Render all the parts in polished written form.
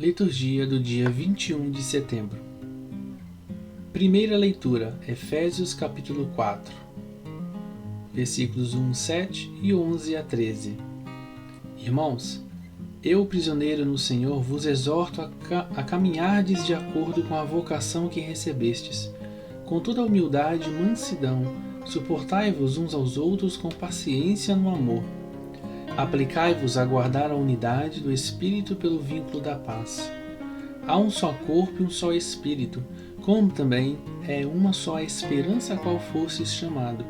Liturgia do dia 21 de setembro. Primeira leitura, Efésios capítulo 4, versículos 1, 7 e 11 a 13. Irmãos, eu, prisioneiro no Senhor, vos exorto a caminhardes de acordo com a vocação que recebestes, com toda a humildade e mansidão, suportai-vos uns aos outros com paciência no amor. Aplicai-vos a guardar a unidade do Espírito pelo vínculo da paz. Há um só corpo e um só Espírito, como também é uma só a esperança a qual fostes chamado.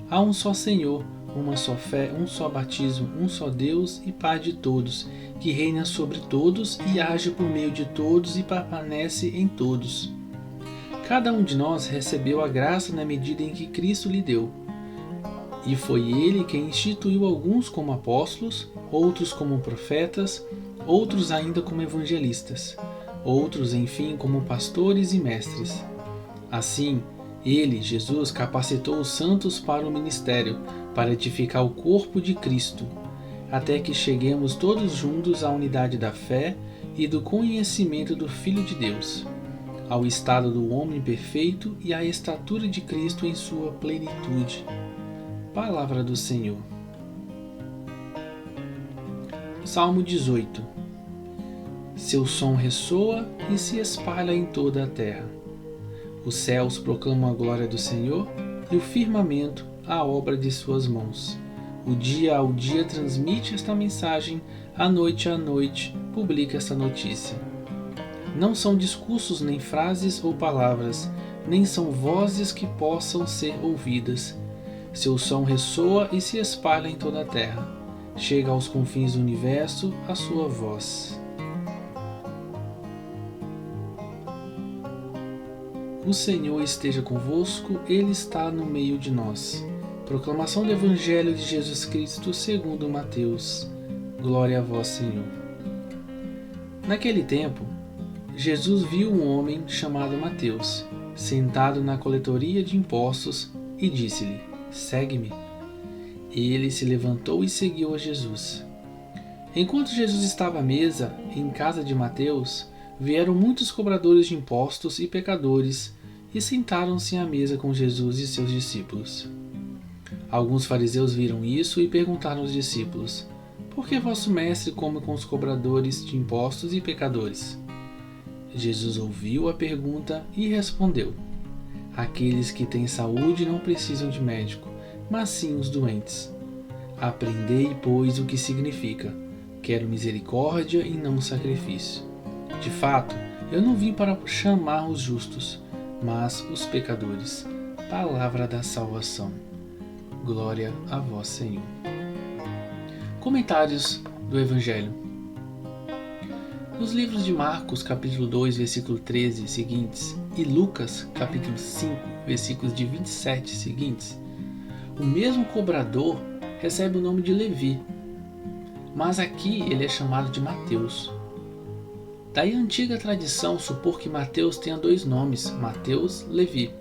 Há um só Senhor, uma só fé, um só batismo, um só Deus e Pai de todos, que reina sobre todos e age por meio de todos e permanece em todos. Cada um de nós recebeu a graça na medida em que Cristo lhe deu. E foi ele quem instituiu alguns como apóstolos, outros como profetas, outros ainda como evangelistas, outros, enfim, como pastores e mestres. Assim, ele, Jesus, capacitou os santos para o ministério, para edificar o corpo de Cristo, até que cheguemos todos juntos à unidade da fé e do conhecimento do Filho de Deus, ao estado do homem perfeito e à estatura de Cristo em sua plenitude. Palavra do Senhor. Salmo 18. Seu som ressoa e se espalha em toda a terra. Os céus proclamam a glória do Senhor e o firmamento a obra de suas mãos. O dia ao dia transmite esta mensagem, à noite publica esta notícia. Não são discursos nem frases ou palavras, nem são vozes que possam ser ouvidas. Seu som ressoa e se espalha em toda a terra. Chega aos confins do universo a sua voz. O Senhor esteja convosco, Ele está no meio de nós. Proclamação do Evangelho de Jesus Cristo segundo Mateus. Glória a vós, Senhor. Naquele tempo, Jesus viu um homem chamado Mateus, sentado na coletoria de impostos, e disse-lhe: Segue-me. Ele se levantou e seguiu a Jesus. Enquanto Jesus estava à mesa, em casa de Mateus, vieram muitos cobradores de impostos e pecadores e sentaram-se à mesa com Jesus e seus discípulos. Alguns fariseus viram isso e perguntaram aos discípulos: Por que vosso mestre come com os cobradores de impostos e pecadores? Jesus ouviu a pergunta e respondeu: Aqueles que têm saúde não precisam de médico, mas sim os doentes. Aprendei, pois, o que significa: quero misericórdia e não sacrifício. De fato, eu não vim para chamar os justos, mas os pecadores. Palavra da salvação. Glória a vós, Senhor. Comentários do Evangelho. Nos livros de Marcos, capítulo 2, versículo 13 seguintes, e Lucas, capítulo 5, versículos de 27 seguintes, o mesmo cobrador recebe o nome de Levi, mas aqui ele é chamado de Mateus. Daí a antiga tradição supor que Mateus tenha dois nomes, Mateus, Levi.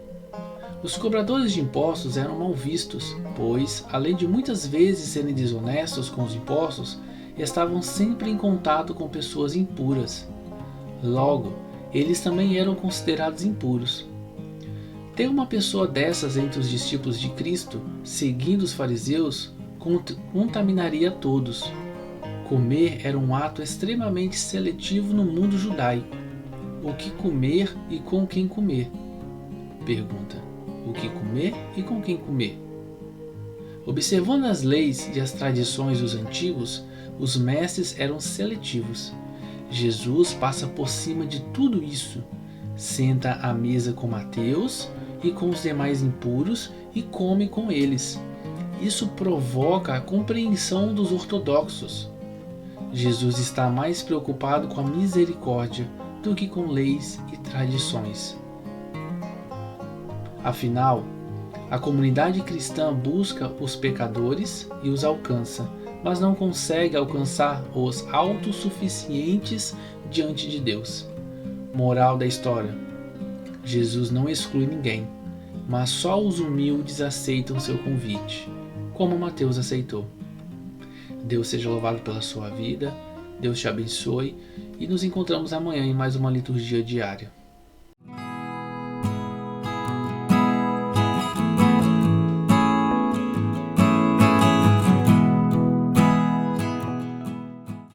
Os cobradores de impostos eram mal vistos, pois, além de muitas vezes serem desonestos com os impostos, estavam sempre em contato com pessoas impuras. Logo, eles também eram considerados impuros. Ter uma pessoa dessas entre os discípulos de Cristo, seguindo os fariseus, contaminaria todos. Comer era um ato extremamente seletivo no mundo judaico. O que comer e com quem comer? Pergunta: o que comer e com quem comer? Observando as leis e as tradições dos antigos, os mestres eram seletivos. Jesus passa por cima de tudo isso, senta à mesa com Mateus e com os demais impuros e come com eles. Isso provoca a compreensão dos ortodoxos. Jesus está mais preocupado com a misericórdia do que com leis e tradições. Afinal, a comunidade cristã busca os pecadores e os alcança, mas não consegue alcançar os autossuficientes diante de Deus. Moral da história: Jesus não exclui ninguém, mas só os humildes aceitam seu convite, como Mateus aceitou. Deus seja louvado pela sua vida, Deus te abençoe e nos encontramos amanhã em mais uma liturgia diária.